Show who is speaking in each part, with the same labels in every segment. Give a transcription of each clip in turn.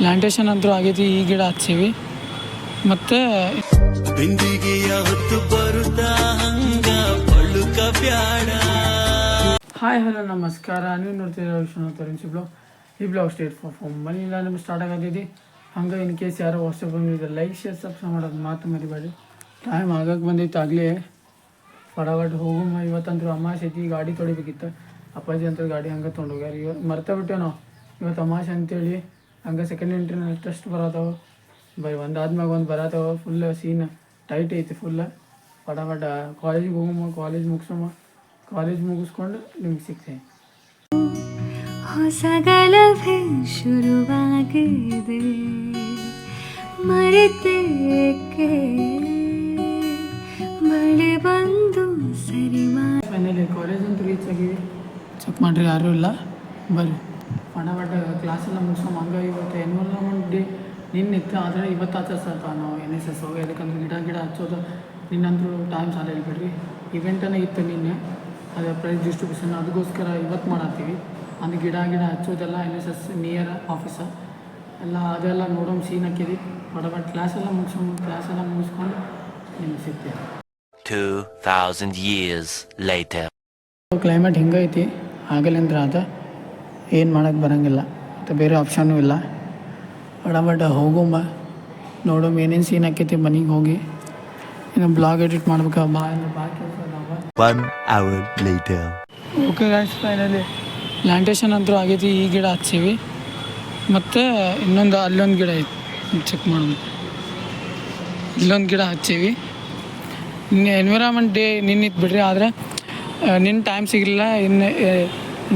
Speaker 1: Plantation ಅಂತೂ ಆಗೈತಿ. ಈ ಗಿಡ ಹಚ್ಚೀವಿ. ಮತ್ತು ಹಾಯ್ ಹಲೋ ನಮಸ್ಕಾರ. ನೀವು ನೋಡ್ತಿದ್ದೀರ ವಿಶ್ವನಾಥ್ ತರುಣ್ ಬ್ಲಾಗ್. ಈ ಬ್ಲಾಗ್ ಸ್ಟೇಟ್ ಫಾರ್ ಮನಿಲ್ಲ ನಿಮ್ಗೆ ಸ್ಟಾರ್ಟ್ ಆಗತ್ತಿದ್ದು. ಹಂಗೆ ಇನ್ ಕೇಸ್ ಯಾರೋ ವಾಟ್ಸಪ್ ಬಂದಿದ್ದರೆ ಲೈಕ್ ಶೇರ್ ಸಬ್ಸ್ಕ್ರೈಬ್ ಮಾಡೋದು ಮಾತು ಮರಿಬೇಡಿ. ಟೈಮ್ ಆಗಕ್ಕೆ ಬಂದಿತ್ತು ಆಗಲೇ ಫಟಾಫಟ್ ಹೋಗಮ್ಮ. ಇವತ್ತಂತೂ ಅಮಾಸೆ ಐತಿ, ಗಾಡಿ ತೊಳಿಬೇಕಿತ್ತು. ಅಪ್ಪಾಜಿ ಅಂತ ಗಾಡಿ ಹಂಗೆ ತೊಗೊಂಡೋಗ್ಯಾರ. ಇವತ್ತು ಮರ್ತಾ ಬಿಟ್ಟೆ ನಾವು. ಇವತ್ತು ಅಮಾಸೆ ಅಂತೇಳಿ ಹಂಗೆ ಸೆಕೆಂಡ್ ಇಂಟರ್ನಲ್ ಟೆಸ್ಟ್ ಬರತ್ತವ. ಒಂದಾದ್ಮ್ಯಾಗ ಒಂದು ಬರತ್ತವ. ಫುಲ್ ಸೀನ್ ಟೈಟ್ ಐತಿ ಫುಲ್. ಫಟಾಫಟ ಕಾಲೇಜಿಗೆ ಹೋಗಮ್ಮ, ಕಾಲೇಜ್ ಮುಗಿಸಮ್ಮ. ಕಾಲೇಜ್ ಮುಗಿಸ್ಕೊಂಡು ನಿಮ್ಗೆ ಸಿಗ್ತೇನೆ.
Speaker 2: ಹೊಸ ಗಲಭೆ ಶುರುವಾಗಿದೆ, ಮರೆತೇಕೆ ಬಳಿ ಬಂದು ಸರಿ
Speaker 1: ಫೈನಲಿ ಕಾಲೇಜ್ ಅಂತ ರೀಚ್ ಆಗಿವಿ. ಚೆಕ್ ಮಾಡಿರಿ, ಯಾರೂ ಇಲ್ಲ. ಬರ್ರಿ ಫಟಾಫಟ ಕ್ಲಾಸೆಲ್ಲ ಮುಗಿಸ್ಕೊಂಡು ಹಂಗೆ. ಇವತ್ತು ಎನ್ವೈರನ್ಮೆಂಟ್ ಡೇ ನಿನ್ನಿತ್ತು, ಆದರೆ ಇವತ್ತು ಆಚರಿಸ್ತಾ ನಾವು NSS ಹೋಗಿ. ಅದಕ್ಕಂದ್ರೆ ಗಿಡ ಹಚ್ಚೋದು ನಿನ್ನಂತೂ ಟೈಮ್ ಸಾಲ ಹೇಳ್ಬಿಡ್ರಿ. ಇವೆಂಟನೇ ಇತ್ತು ನಿನ್ನೆ, ಅದು ಪ್ರೈಸ್ ಡಿಸ್ಟ್ರಿಬ್ಯೂಷನ್. ಅದಕ್ಕೋಸ್ಕರ ಇವತ್ತು ಮಾಡತ್ತೀವಿ. ಅಂದ್ರೆ ಗಿಡ ಹಚ್ಚೋದೆಲ್ಲ NSS ನಿಯರ್ ಆಫೀಸ ಎಲ್ಲ ಅದೆಲ್ಲ ನೋಡೋ ಸೀನ್ ಹಾಕಿದ್ವಿ. ಫಟಾಫಟ್ ಕ್ಲಾಸೆಲ್ಲ ಮುಗಿಸ್ಕೊಂಡು ನಿಮ್ಗೆ ಸಿಗ್ತೀವಿ.
Speaker 3: 2000 years later.
Speaker 1: ಕ್ಲೈಮೇಟ್ ಹಿಂಗೈತಿ ಆಗಲಿಂದ್ರೆ ಅದು ಏನು ಮಾಡೋಕ್ಕೆ ಬರೋಂಗಿಲ್ಲ, ಮತ್ತು ಬೇರೆ ಆಪ್ಷನ್ನೂ ಇಲ್ಲ. ಫಟಾಫಟ್ ಹೋಗೋಮ್ಮ, ನೋಡೋಮ್ಮ ಏನೇನು ಸೀನ್ ಹಾಕೈತಿ. ಮನೆಗೆ ಹೋಗಿ ಇನ್ನು ಬ್ಲಾಗ್ ಎಡಿಟ್ ಮಾಡ್ಬೇಕು. ಬಾ ಕೆಲಸ ಅದಾವ.
Speaker 3: 1 hour later.
Speaker 1: Okay guys, finally plantation ಅಂತೂ ಆಗೈತಿ. ಈ ಗಿಡ ಹಚ್ಚೀವಿ. ಮತ್ತು ಇನ್ನೊಂದು ಅಲ್ಲೊಂದು ಗಿಡ ಐತಿ, ಚೆಕ್ ಮಾಡೋಣ. ಇಲ್ಲೊಂದು ಗಿಡ ಹಚ್ಚೀವಿ. ಎನ್ವಿರಾನ್ಮೆಂಟ್ ಡೇ ನಿನ್ನಿತ್ತು ಬಿಡ್ರಿ, ಆದರೆ ನಿನ್ನ ಟೈಮ್ ಸಿಗಲಿಲ್ಲ. ಇನ್ನು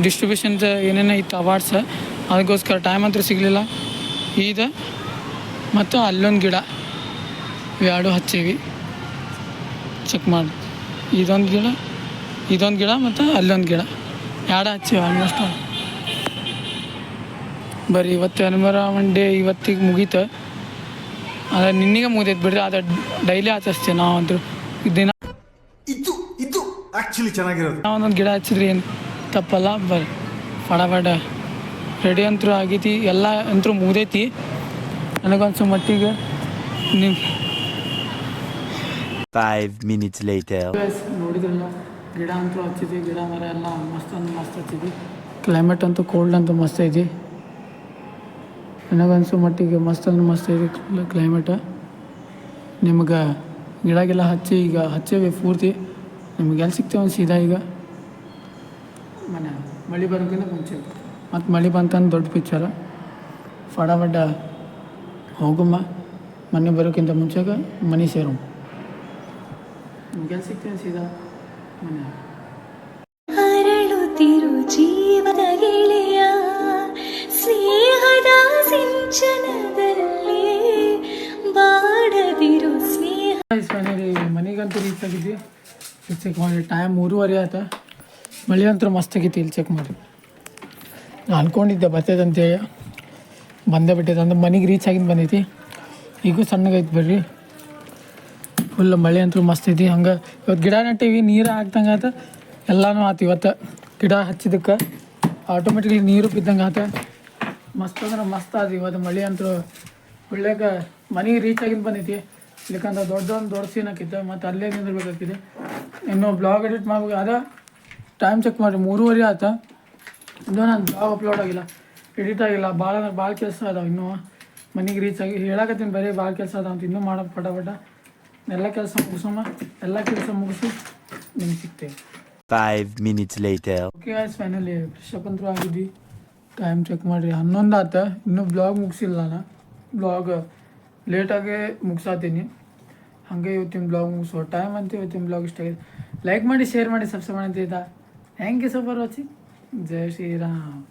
Speaker 1: ಡಿಸ್ಟ್ರಿಬ್ಯೂಷನ್ಸ್ ಏನೇನೋ ಇತ್ತು ಅವಾರ್ಡ್ಸ್, ಅದಕ್ಕೋಸ್ಕರ ಟೈಮ್ ಅಂತೂ ಸಿಗಲಿಲ್ಲ. ಇದು ಮತ್ತು ಅಲ್ಲೊಂದು ಗಿಡ ಎರಡು ಹಚ್ಚೀವಿ. ಚೆಕ್ ಮಾಡಿ. ಇದೊಂದು ಗಿಡ ಮತ್ತು ಅಲ್ಲೊಂದು ಗಿಡ ಎರಡು ಹಚ್ಚೀವಿ ಆಲ್ಮೋಸ್ಟ್. ಬರ್ರಿ, ಇವತ್ತು ಎನ್ವಿರಾನ್ಮೆಂಟ್ ಡೇ ಇವತ್ತಿಗೆ ಮುಗೀತು. ಅದು ನಿನ್ನಿಗೆ ಮುಗಿದೈತೆ ಬಿಡ್ರಿ. ಅದು ಡೈಲಿ ಆಚರಿಸ್ತೀವಿ ನಾವು. ಅಂತೂ ದಿನ
Speaker 4: ಇದು ಆ್ಯಕ್ಚುಲಿ ಚೆನ್ನಾಗಿರೋದು.
Speaker 1: ನಾವು ಒಂದೊಂದು ಗಿಡ ಹಚ್ಚಿದ್ರಿ ಏನು ತಪ್ಪಲ್ಲ. ಬರ್ರಿ ಫಟಾಫಟ ರೆಡಿ ಅಂತೂ ಆಗೈತಿ, ಎಲ್ಲ ಅಂತೂ ಮುಗ್ದೈತಿ. ನನಗೊಂದು ಮಟ್ಟಿಗೆ ನೀವು
Speaker 3: 5 minutes later.
Speaker 1: ನೋಡಿದ್ರಲ್ಲ, ಗಿಡ ಅಂತೂ ಹಚ್ಚಿದ್ವಿ. ಗಿಡ ಮರ ಎಲ್ಲ ಮಸ್ತ್ ಹಚ್ಚಿದ್ವಿ. ಕ್ಲೈಮೇಟ್ ಅಂತೂ ಕೋಲ್ಡ್ ಅಂತೂ ಮಸ್ತ್ ಐತಿ. ನನಗನ್ಸೋ ಮಟ್ಟಿಗೆ ಮಸ್ತ್ ಐತಿ ಕ್ಲೈಮೇಟ. ನಿಮ್ಗೆ ಗಿಡಗೆಲ್ಲ ಹಚ್ಚಿ ಈಗ ಹಚ್ಚೇವಿ ಪೂರ್ತಿ. ನಿಮ್ಗೆ ಎಲ್ಲಿ ಸಿಗ್ತೇವೆ ಒಂದು ಸೀದಾ ಈಗ ಮಳೆ ಬರೋಕ್ಕಿಂತ ಮುಂಚೆ. ಮತ್ತು ಮಳೆ ಬಂತಂದು ದೊಡ್ಡ ಪಿಕ್ಚರ. ಫಟಾಫಟ ಹೋಗಮ್ಮ, ಮನೆ ಬರೋಕ್ಕಿಂತ ಮುಂಚೆಗೆ ಮನೆ ಸೇರು. ನಿಮ್ಗೆ ಎಲ್ಲಿ ಸಿಗ್ತೇವೆ ಸೀದಾ ಮನೆ.
Speaker 2: ಅರಳುತ್ತಿರು ಜೀವದ ಗೆಳೆಯ ಸ್ನೇಹದ ಸಿಂಚನದಲ್ಲಿ ಬಾಡದಿರು ಸ್ನೇಹ.
Speaker 1: ಫೈನಲಿ ಮನೆಗಂತೂ ರೀಚ್ ಆಗಿದ್ವಿ. ಚೆಕ್ ಮಾಡಿ ಟೈಮ್ 3:30 ಆಯ್ತು. ಮಳೆ ಅಂತೂ ಮಸ್ತ್ ಆಗೈತಿ. ಇಲ್ಲಿ ಚೆಕ್ ಮಾಡಿ. ನಾನು ಅಂದ್ಕೊಂಡಿದ್ದೆ ಬರ್ತೈತೆ ಅಂತೇಳಿ, ಬಂದೇ ಬಿಟ್ಟೈತೆ. ಅಂದ್ರೆ ಮನೆಗೆ ರೀಚ್ ಆಗಿದ್ದು ಬಂದೈತಿ. ಈಗೂ ಸಣ್ಣಗೈತೆ ಬರ್ರಿ. ಫುಲ್ ಮಳೆ ಅಂತೂ ಮಸ್ತ್ ಐತಿ. ಹಂಗೆ ಇವತ್ತು ಗಿಡ ನೆಟ್ಟಿವಿ, ನೀರು ಹಾಕ್ದಂಗೆ ಆತ. ಎಲ್ಲನೂ ಆತು. ಇವತ್ತು ಗಿಡ ಹಚ್ಚಿದ್ದಕ್ಕೆ ಆಟೋಮೆಟಿಕ್ಲಿ ನೀರು ಬಿದ್ದಂಗೆ ಆತ. ಮಸ್ತ್ ಅಂದ್ರೆ ಮಸ್ತ್ ಆದ. ಇವತ್ತು ಮಳೆ ಅಂತೂ ಒಳ್ಳೆಗ ಮನೆಗೆ ರೀಚ್ ಆಗಿದ್ದು ಬಂದೈತಿ. ಇಲ್ಲಕ್ಕಂದ್ರೆ ದೊಡ್ಡ ಸೀನ್ ಹಾಕಿದ್ದೆ. ಮತ್ತು ಅಲ್ಲೇ ನಿಂದಿರ್ಬೇಕಾಗ್ತಿದೆ. ಇನ್ನೂ ಬ್ಲಾಗ್ ಎಡಿಟ್ ಮಾಡ್ಬೇಕು. ಅದ ಟೈಮ್ ಚೆಕ್ ಮಾಡಿರಿ, 3:30 ಆಯ್ತು. ಇನ್ನೂ ನಾನು ಬ್ಲಾಗ್ ಅಪ್ಲೋಡ್ ಆಗಿಲ್ಲ, ಎಡಿಟ್ ಆಗಿಲ್ಲ. ಭಾಳ ಕೆಲಸ ಅದಾವೆ. ಇನ್ನೂ ಮನೆಗೆ ರೀಚ್ ಆಗಿ ಹೇಳಕತ್ತೀನಿ. ಬರೀ ಭಾಳ ಕೆಲಸ ಅದಾವ ಅಂತ. ಇನ್ನೂ ಮಾಡೋದು ಫಟಾಫಟ ಎಲ್ಲ ಕೆಲಸ ಮುಗಿಸೋಮ್ಮ. ಎಲ್ಲ ಕೆಲಸ ಮುಗಿಸಿ ನಿಮ್ಗೆ ಸಿಗ್ತೇವೆ.
Speaker 3: 5 minutes later.
Speaker 1: Okay guys, finally fresh up ಅಂತೂ ಆಗಿದ್ವಿ. ಟೈಮ್ ಚೆಕ್ ಮಾಡಿರಿ, 11 ಆಯ್ತು. ಇನ್ನೂ ಬ್ಲಾಗ್ ಮುಗಿಸಿಲ್ಲ. ನಾನು ಬ್ಲಾಗ್ ಲೇಟಾಗೆ ಮುಗಿಸಾತೀನಿ. ಹಾಗೆ ಇವತ್ತಿನ ಬ್ಲಾಗ್ ಮುಗಿಸೋ ಟೈಮ್ ಅಂತ. ಇವತ್ತಿನ ಬ್ಲಾಗ್ ಇಷ್ಟ ಆಗಿದೆ. ಲೈಕ್ ಮಾಡಿ, ಶೇರ್ ಮಾಡಿ, ಸಬ್ಸ್ಕ್ರೈಬ್ ಮಾಡಿ ಅಂತ. Thank you so for watching. Jai Shriram.